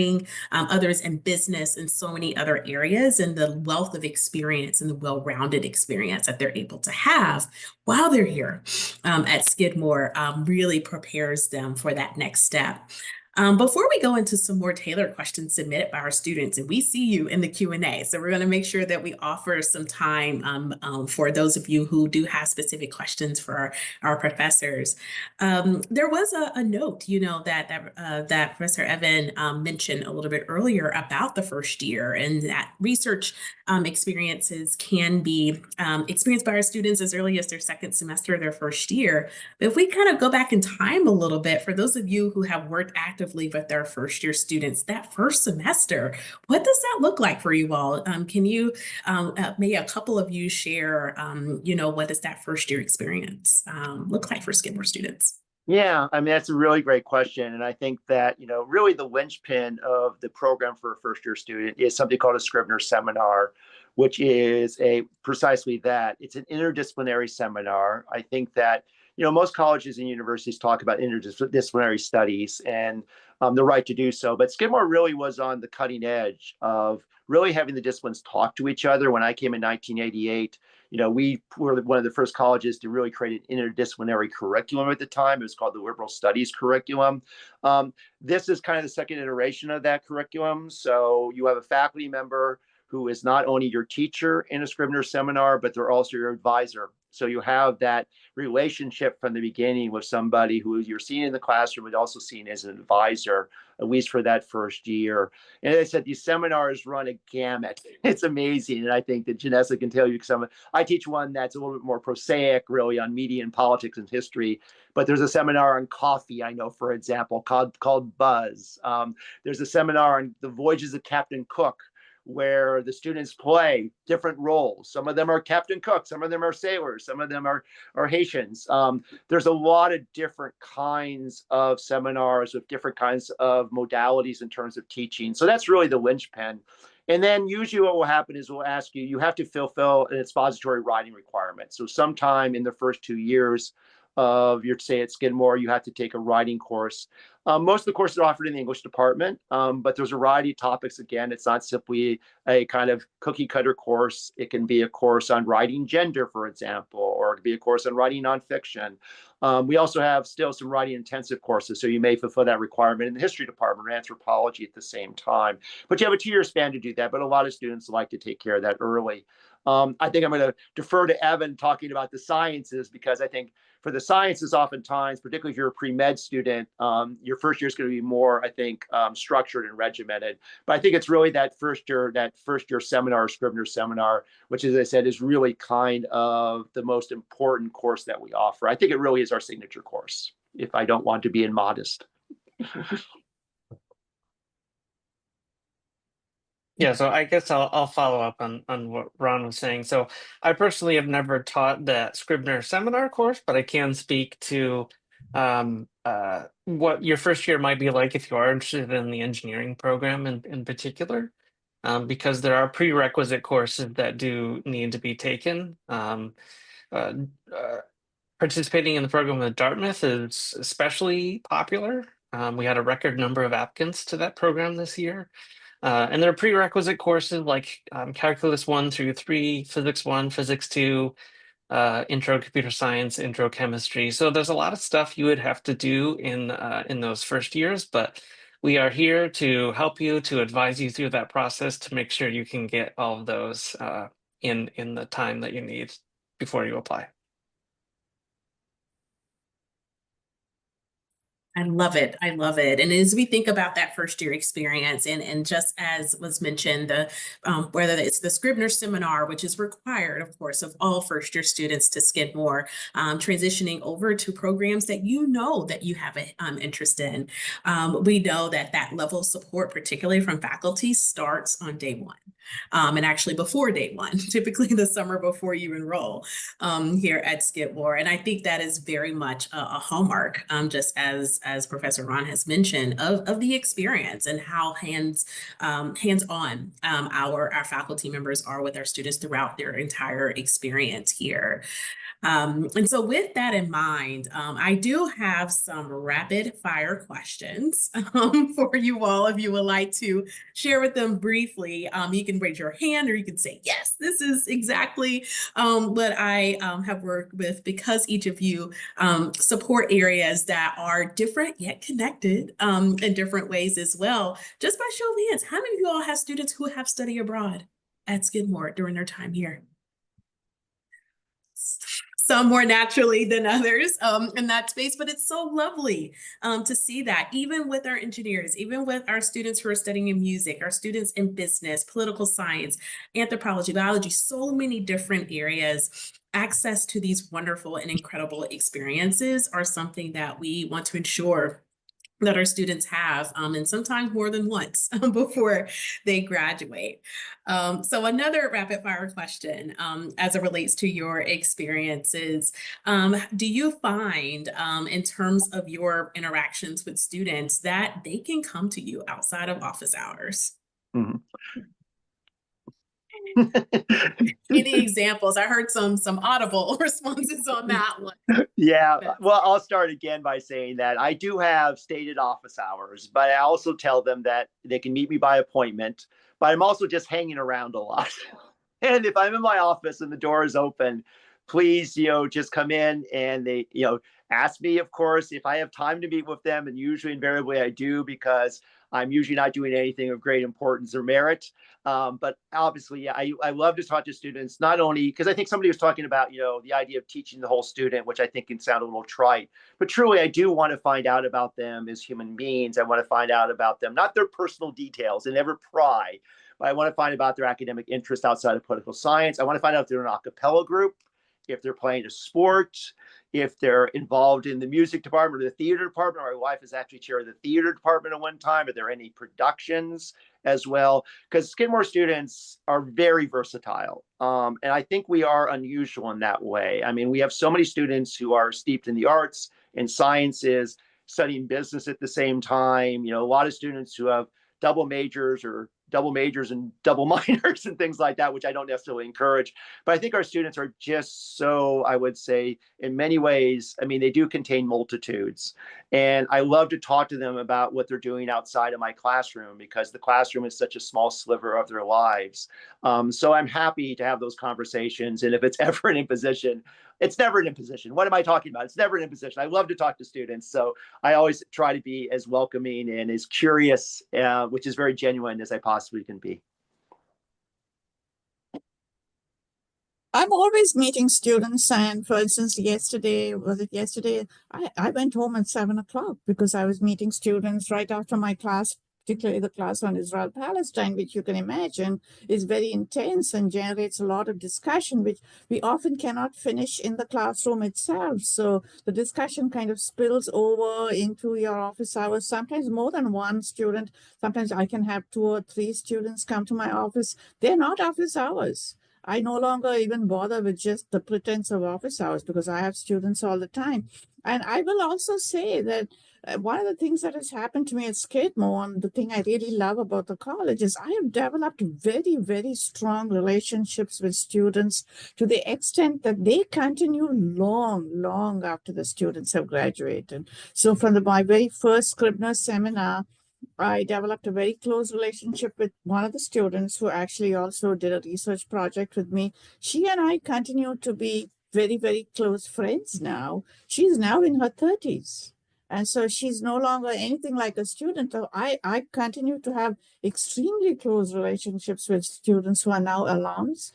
others in business, and so many other areas, and the wealth of experience and the well-rounded experience that they're able to have while they're here at Skidmore really prepares them for that next step. Before we go into some more tailored questions submitted by our students, and we see you in the Q&A, so we're going to make sure that we offer some time for those of you who do have specific questions for our professors. There was a note, that Professor Evan mentioned a little bit earlier about the first year, and that research experiences can be experienced by our students as early as their second semester of their first year. But if we kind of go back in time a little bit, for those of you who have worked actively with our first year students, that first semester, what does that look like for you all? Can you, maybe a couple of you share, what does that first year experience look like for Skidmore students? Yeah, I mean, that's a really great question. And I think that, really the linchpin of the program for a first year student is something called a Scrivener seminar, which is precisely that. It's an interdisciplinary seminar. I think that, most colleges and universities talk about interdisciplinary studies. And the right to do so. But Skidmore really was on the cutting edge of really having the disciplines talk to each other. When I came in 1988, we were one of the first colleges to really create an interdisciplinary curriculum at the time. It was called the Liberal Studies curriculum. This is kind of the second iteration of that curriculum. So you have a faculty member who is not only your teacher in a Scribner seminar, but they're also your advisor. So you have that relationship from the beginning with somebody who you're seeing in the classroom, but also seen as an advisor, at least for that first year. And as I said, these seminars run a gamut. It's amazing. And I think that Janessa can tell you some. I teach one that's a little bit more prosaic, really, on media and politics and history. But there's a seminar on coffee, I know, for example, called Buzz. There's a seminar on the voyages of Captain Cook, where the students play different roles. Some of them are Captain Cook, some of them are sailors, some of them are Haitians. There's a lot of different kinds of seminars with different kinds of modalities in terms of teaching. So that's really the linchpin. And then usually what will happen is we'll ask you, you have to fulfill an expository writing requirement. So sometime in the first 2 years of your stay at Skidmore, you have to take a writing course. Most of the courses are offered in the English department, but there's a variety of topics. Again, it's not simply a kind of cookie cutter course. It can be a course on writing gender, for example, or it could be a course on writing nonfiction. We also have still some writing intensive courses, so you may fulfill that requirement in the history department or anthropology at the same time. But you have a 2-year span to do that, but a lot of students like to take care of that early. I think I'm going to defer to Evan talking about the sciences, because I think for the sciences, oftentimes, particularly if you're a pre-med student, your first year is going to be more, I think, structured and regimented. But I think it's really that first year seminar, Scribner seminar, which, as I said, is really kind of the most important course that we offer. I think it really is our signature course, if I don't want to be immodest. Yeah, so I guess I'll follow up on what Ron was saying. So I personally have never taught that Scribner seminar course, but I can speak to what your first year might be like if you are interested in the engineering program in particular, because there are prerequisite courses that do need to be taken. Participating in the program with Dartmouth is especially popular. We had a record number of applicants to that program this year. And there are prerequisite courses like Calculus 1 through 3, Physics 1, Physics 2, Intro Computer Science, Intro Chemistry. So there's a lot of stuff you would have to do in those first years, but we are here to help you, to advise you through that process to make sure you can get all of those in the time that you need before you apply. I love it. I love it. And as we think about that first year experience, and just as was mentioned, the whether it's the Scribner seminar, which is required, of course, of all first year students to Skidmore, transitioning over to programs that that you have an interest in. We know that that level of support, particularly from faculty, starts on day one. And actually before day one, typically the summer before you enroll here at Skidmore. And I think that is very much a hallmark, just as Professor Ron has mentioned, of the experience and how hands-on our faculty members are with our students throughout their entire experience here. And so with that in mind, I do have some rapid fire questions for you all. If you would like to share with them briefly, you can raise your hand or you can say, yes, this is exactly what I have worked with, because each of you support areas that are different yet connected in different ways as well. Just by show of hands, how many of you all have students who have studied abroad at Skidmore during their time here? Some more naturally than others in that space, but it's so lovely to see that even with our engineers, even with our students who are studying in music, our students in business, political science, anthropology, biology, so many different areas, access to these wonderful and incredible experiences are something that we want to ensure that our students have, and sometimes more than once before they graduate. So another rapid fire question as it relates to your experiences, do you find in terms of your interactions with students that they can come to you outside of office hours? Mm-hmm. Any examples? I heard some audible responses on that one. Yeah, That's well, I'll start again by saying that I do have stated office hours, but I also tell them that they can meet me by appointment, but I'm also just hanging around a lot. And if I'm in my office and the door is open, please, just come in and they, ask me, of course, if I have time to meet with them. And usually, invariably, I do because I'm usually not doing anything of great importance or merit. But obviously, yeah, I love to talk to students, not only because I think somebody was talking about, the idea of teaching the whole student, which I think can sound a little trite, but truly, I do want to find out about them as human beings. I want to find out about them, not their personal details and never pry, but I want to find about their academic interest outside of political science. I want to find out if they're in an a cappella group, if they're playing a sport, if they're involved in the music department or the theater department. My wife is actually chair of the theater department at one time. Are there any productions as well? Because Skidmore students are very versatile. And I think we are unusual in that way. I mean, we have so many students who are steeped in the arts and sciences, studying business at the same time. A lot of students who have double majors and double minors and things like that, which I don't necessarily encourage. But I think our students are just so, I would say, in many ways, I mean, they do contain multitudes. And I love to talk to them about what they're doing outside of my classroom because the classroom is such a small sliver of their lives. So I'm happy to have those conversations. And if it's ever an imposition, it's never an imposition. What am I talking about? It's never an imposition. I love to talk to students. So I always try to be as welcoming and as curious, which is very genuine, as I possibly can be. I'm always meeting students. And for instance, yesterday, I went home at 7 o'clock because I was meeting students right after my class, particularly the class on Israel-Palestine, which you can imagine is very intense and generates a lot of discussion, which we often cannot finish in the classroom itself. So the discussion kind of spills over into your office hours, sometimes more than one student. Sometimes I can have 2 or 3 students come to my office. They're not office hours. I no longer even bother with just the pretense of office hours because I have students all the time. And I will also say that one of the things that has happened to me at Skidmore, and the thing I really love about the college is I have developed very, very strong relationships with students to the extent that they continue long, long after the students have graduated. So from my very first Scribner seminar, I developed a very close relationship with one of the students who actually also did a research project with me. She and I continue to be very, very close friends now. She's now in her 30s. And so she's no longer anything like a student. So I continue to have extremely close relationships with students who are now alums.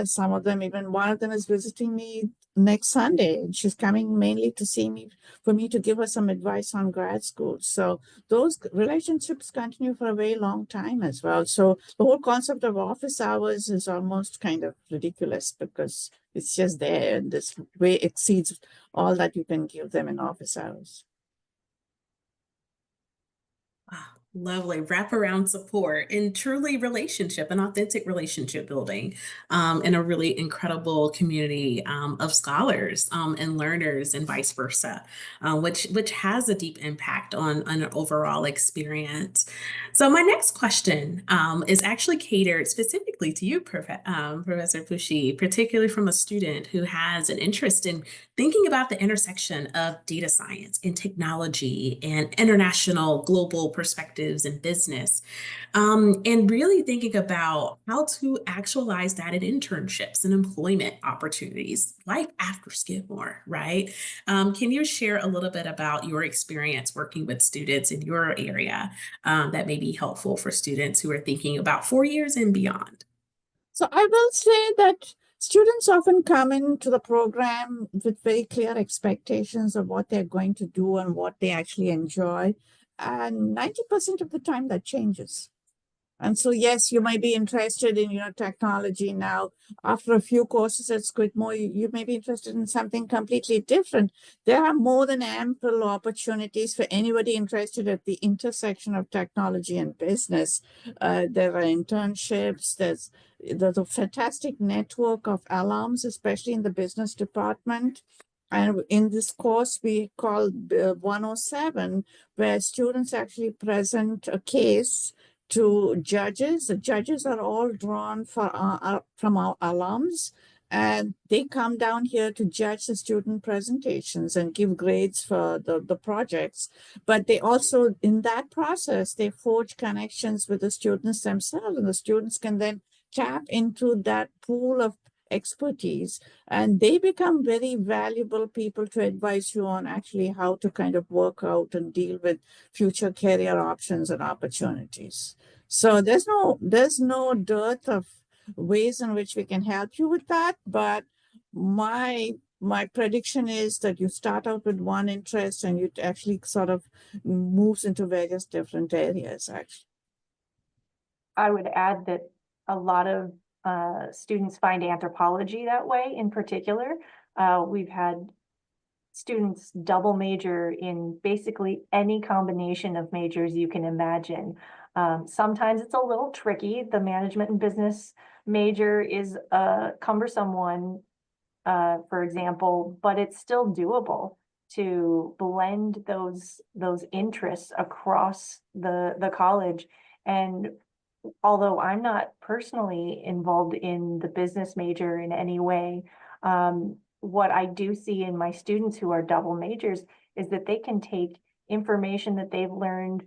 Some of them, even one of them is visiting me next Sunday. And she's coming mainly to see me, for me to give her some advice on grad school. So those relationships continue for a very long time as well. So the whole concept of office hours is almost kind of ridiculous because it's just there and this way exceeds all that you can give them in office hours. Wow, lovely wraparound support and truly an authentic relationship building, in a really incredible community of scholars and learners and vice versa, which has a deep impact on an overall experience. So my next question is actually catered specifically to you, Professor Fushi, particularly from a student who has an interest in thinking about the intersection of data science and technology and international global perspectives in business, and really thinking about how to actualize that in internships and employment opportunities, life after Skidmore, right? Can you share a little bit about your experience working with students in your area that may be helpful for students who are thinking about 4 years and beyond? So I will say that students often come into the program with very clear expectations of what they're going to do and what they actually enjoy. And 90% of the time that changes. And so, yes, you might be interested in, technology now. After a few courses at Skidmore, you may be interested in something completely different. There are more than ample opportunities for anybody interested at the intersection of technology and business. There are internships. There's a fantastic network of alums, especially in the business department. And in this course, we call 107, where students actually present a case to judges. The judges are all drawn from our alums, and they come down here to judge the student presentations and give grades for the projects. But they also, in that process, they forge connections with the students themselves, and the students can then tap into that pool of expertise, and they become very valuable people to advise you on actually how to kind of work out and deal with future career options and opportunities. So there's no dearth of ways in which we can help you with that, but my prediction is that you start out with one interest and it actually sort of moves into various different areas, actually. I would add that a lot of students find anthropology that way in particular. We've had students double major in basically any combination of majors you can imagine. Sometimes it's a little tricky. The management and business major is a cumbersome one, for example, but it's still doable to blend those interests across the college. And although I'm not personally involved in the business major in any way, what I do see in my students who are double majors is that they can take information that they've learned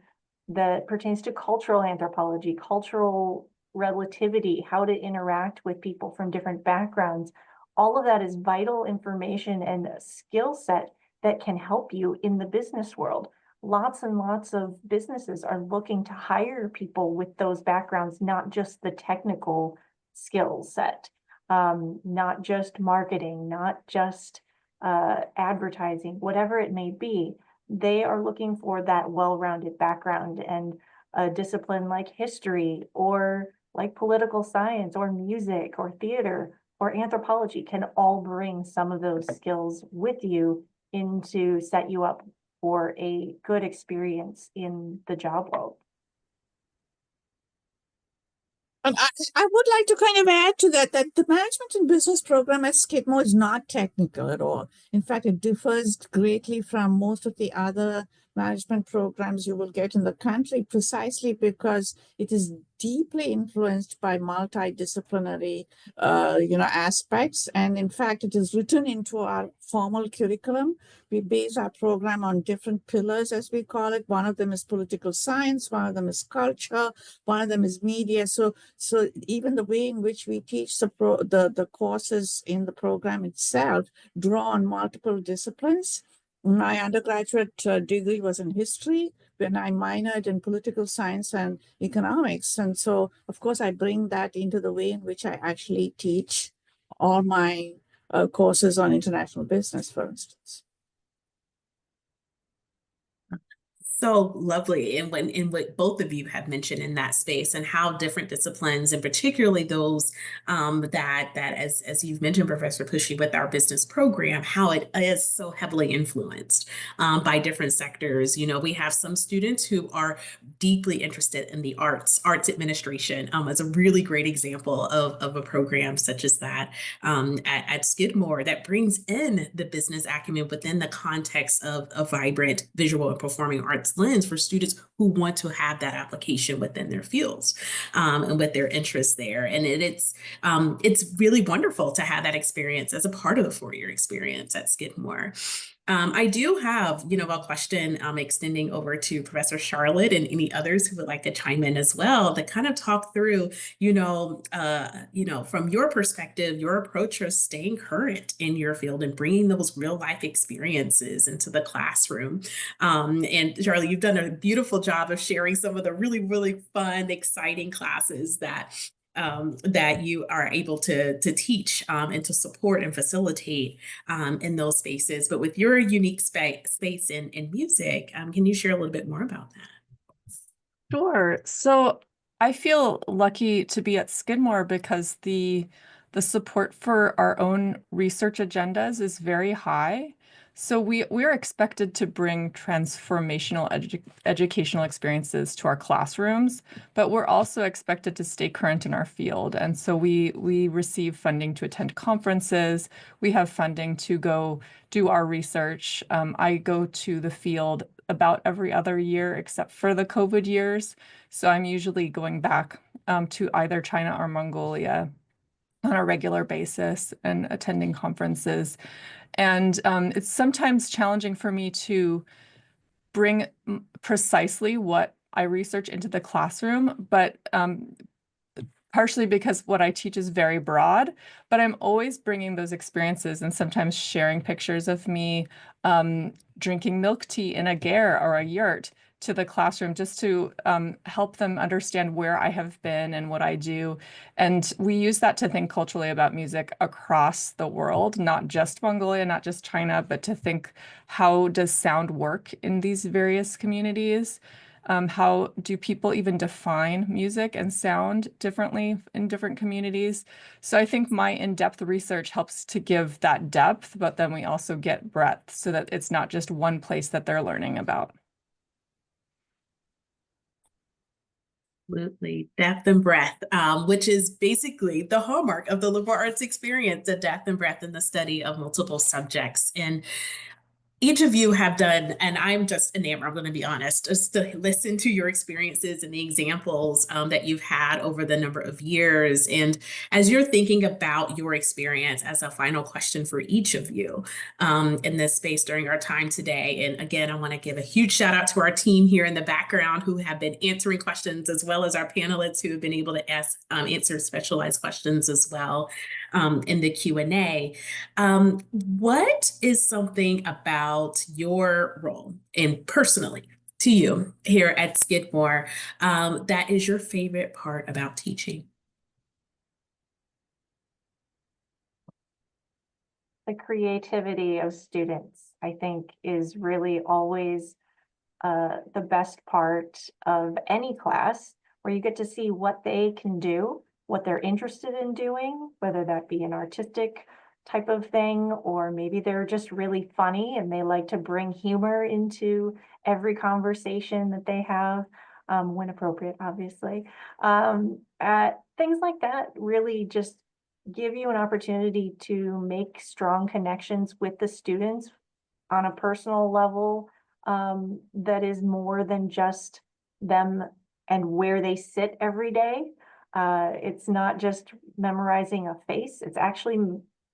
that pertains to cultural anthropology, cultural relativity, how to interact with people from different backgrounds. All of that is vital information and a skill set that can help you in the business world. Lots and lots of businesses are looking to hire people with those backgrounds, not just the technical skill set, not just marketing, not just advertising, whatever it may be. They are looking for that well-rounded background, and a discipline like history or like political science or music or theater or anthropology can all bring some of those skills with you in to set you up for a good experience in the job world. And I would like to kind of add to that the management and business program at Skidmore is not technical at all. In fact, it differs greatly from most of the other management programs you will get in the country, precisely because it is deeply influenced by multidisciplinary aspects. And in fact, it is written into our formal curriculum. We base our program on different pillars, as we call it. One of them is political science, one of them is culture, one of them is media. So even the way in which we teach the courses in the program itself draw on multiple disciplines. My undergraduate degree was in history, when I minored in political science and economics. And so, of course, I bring that into the way in which I actually teach all my courses on international business, for instance. So lovely. And what both of you have mentioned in that space, and how different disciplines, and particularly those that as you've mentioned, Professor Pushy, with our business program, how it is so heavily influenced by different sectors. You know, we have some students who are deeply interested in the arts administration is a really great example of a program such as that at Skidmore that brings in the business acumen within the context of a vibrant visual and performing arts lens for students who want to have that application within their fields and with their interests there. And it's really wonderful to have that experience as a part of the four-year experience at Skidmore. I do have, a question extending over to Professor Charlotte and any others who would like to chime in as well, to kind of talk through, from your perspective, your approach of staying current in your field and bringing those real life experiences into the classroom. And Charlotte, you've done a beautiful job of sharing some of the really, really fun, exciting classes that you are able to teach and to support and facilitate in those spaces. But with your unique space in music, can you share a little bit more about that? Sure. So I feel lucky to be at Skidmore because the support for our own research agendas is very high. So we're expected to bring transformational educational experiences to our classrooms, but we're also expected to stay current in our field. And so we receive funding to attend conferences. We have funding to go do our research. I go to the field about every other year except for the COVID years. So I'm usually going back to either China or Mongolia on a regular basis and attending conferences. And it's sometimes challenging for me to bring precisely what I research into the classroom, but partially because what I teach is very broad, but I'm always bringing those experiences and sometimes sharing pictures of me drinking milk tea in a ger or a yurt to the classroom just to help them understand where I have been and what I do. And we use that to think culturally about music across the world, not just Mongolia, not just China, but to think, how does sound work in these various communities? How do people even define music and sound differently in different communities? So I think my in-depth research helps to give that depth, but then we also get breadth so that it's not just one place that they're learning about. Absolutely. Depth and breadth, which is basically the hallmark of the liberal arts experience, the depth and breadth in the study of multiple subjects. And each of you have done, and I'm just enamored, I'm going to be honest, just to listen to your experiences and the examples that you've had over the number of years. And as you're thinking about your experience, as a final question for each of you in this space during our time today. And again, I want to give a huge shout out to our team here in the background who have been answering questions, as well as our panelists who have been able to answer specialized questions as well in the Q&A. What is something about your role and personally to you here at Skidmore that is your favorite part about teaching? The creativity of students, I think, is really always the best part of any class, where you get to see what they can do, what they're interested in doing, whether that be an artistic type of thing, or maybe they're just really funny and they like to bring humor into every conversation that they have, when appropriate, obviously. Things like that really just give you an opportunity to make strong connections with the students on a personal level, that is more than just them and where they sit every day. It's not just memorizing a face, it's actually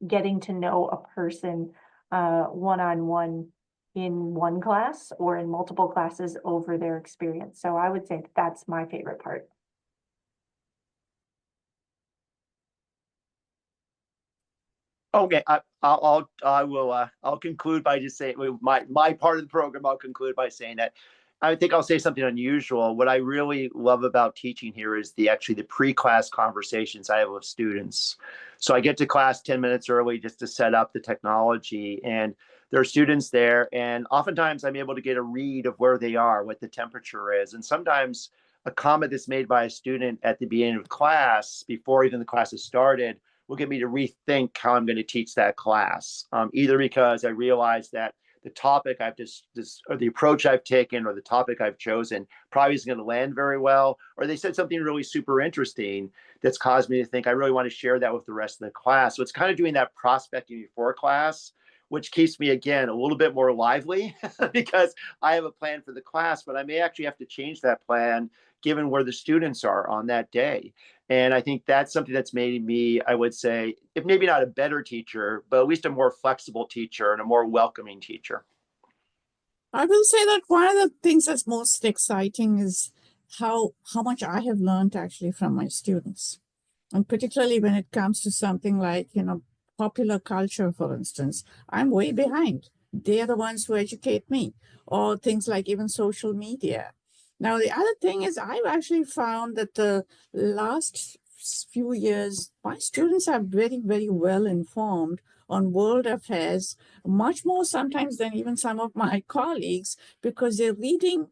getting to know a person one-on-one in one class or in multiple classes over their experience. So I would say that's my favorite part. Okay, I'll conclude by just saying my part of the program. I'll conclude by saying that I think I'll say something unusual. What I really love about teaching here is the pre-class conversations I have with students. So I get to class 10 minutes early just to set up the technology, and there are students there, and oftentimes I'm able to get a read of where they are, what the temperature is, and sometimes a comment that's made by a student at the beginning of class before even the class has started will get me to rethink how I'm going to teach that class, either because I realize that the topic I've or the approach I've taken or the topic I've chosen probably isn't going to land very well, or they said something really super interesting that's caused me to think I really want to share that with the rest of the class. So it's kind of doing that prospecting before class, which keeps me, again, a little bit more lively because I have a plan for the class, but I may actually have to change that plan given where the students are on that day. And I think that's something that's made me, I would say, if maybe not a better teacher, but at least a more flexible teacher and a more welcoming teacher. I will say that one of the things that's most exciting is how much I have learned actually from my students. And particularly when it comes to something like, popular culture, for instance, I'm way behind. They are the ones who educate me, or things like even social media. Now, the other thing is I've actually found that the last few years, my students are very, very well informed on world affairs, much more sometimes than even some of my colleagues, because they're reading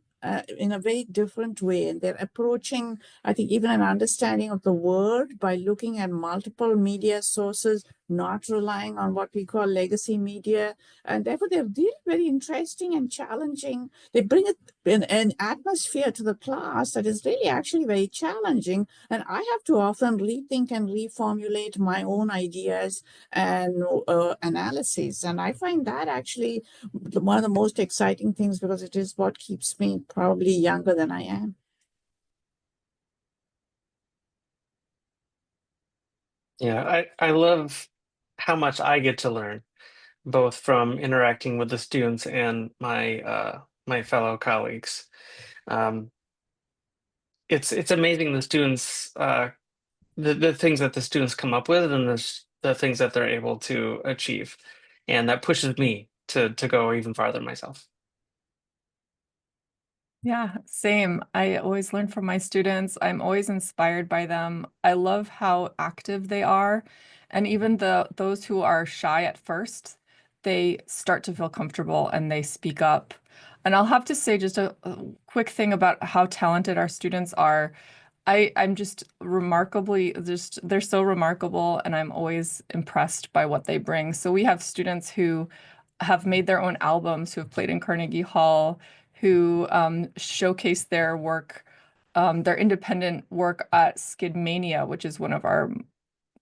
in a very different way, and they're approaching, I think, even an understanding of the world by looking at multiple media sources not relying on what we call legacy media. And therefore, they're really very interesting and challenging. They bring an atmosphere to the class that is really actually very challenging. And I have to often rethink and reformulate my own ideas and analyses. And I find that actually one of the most exciting things because it is what keeps me probably younger than I am. Yeah, I love how much I get to learn, both from interacting with the students and my fellow colleagues. Um, it's amazing the students the things that the students come up with and the things that they're able to achieve, and that pushes me to go even farther myself. Yeah, same. I always learn from my students. I'm always inspired by them. I love how active they are. And even those who are shy at first, they start to feel comfortable and they speak up. And I'll have to say just a quick thing about how talented our students are. I'm just they're so remarkable, and I'm always impressed by what they bring. So we have students who have made their own albums, who have played in Carnegie Hall, who showcase their work, their independent work at Skidmania, which is one of our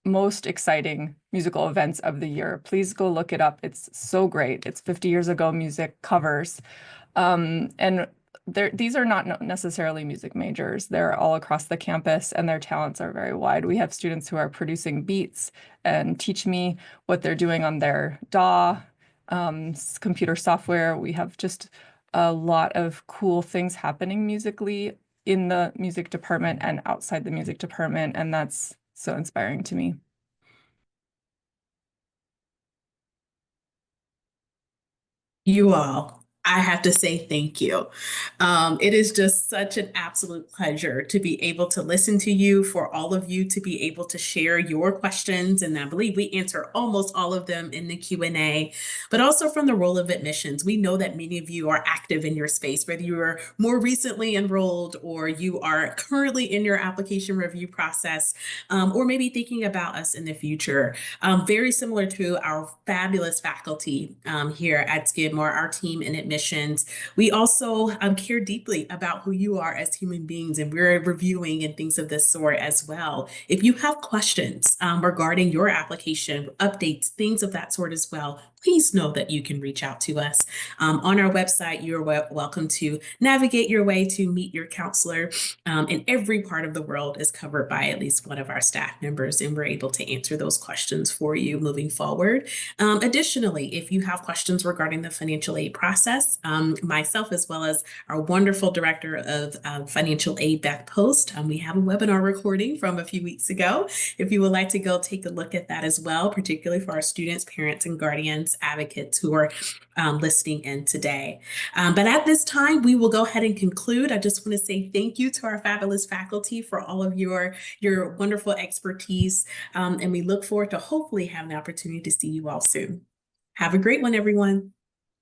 most exciting musical events of the year. Please go look it up. It's so great. It's 50 years ago music covers. And these are not necessarily music majors. They're all across the campus and their talents are very wide. We have students who are producing beats and teach me what they're doing on their DAW, computer software. We have just a lot of cool things happening musically in the music department and outside the music department, and that's so inspiring to me. You all, I have to say thank you. It is just such an absolute pleasure to be able to listen to you, for all of you to be able to share your questions. And I believe we answer almost all of them in the Q&A, but also from the role of admissions. We know that many of you are active in your space, whether you are more recently enrolled or you are currently in your application review process, or maybe thinking about us in the future. Very similar to our fabulous faculty here at Skidmore, our team in admissions. We also care deeply about who you are as human beings, and we're reviewing and things of this sort as well. If you have questions regarding your application, updates, things of that sort as well, please know that you can reach out to us. On our website, you're welcome to navigate your way to meet your counselor. And every part of the world is covered by at least one of our staff members, and we're able to answer those questions for you moving forward. Additionally, if you have questions regarding the financial aid process, myself as well as our wonderful director of financial aid, Beth Post, we have a webinar recording from a few weeks ago. If you would like to go take a look at that as well, particularly for our students, parents, and guardians, advocates who are listening in today. But at this time, we will go ahead and conclude. I just want to say thank you to our fabulous faculty for all of your wonderful expertise. And we look forward to hopefully having the opportunity to see you all soon. Have a great one, everyone.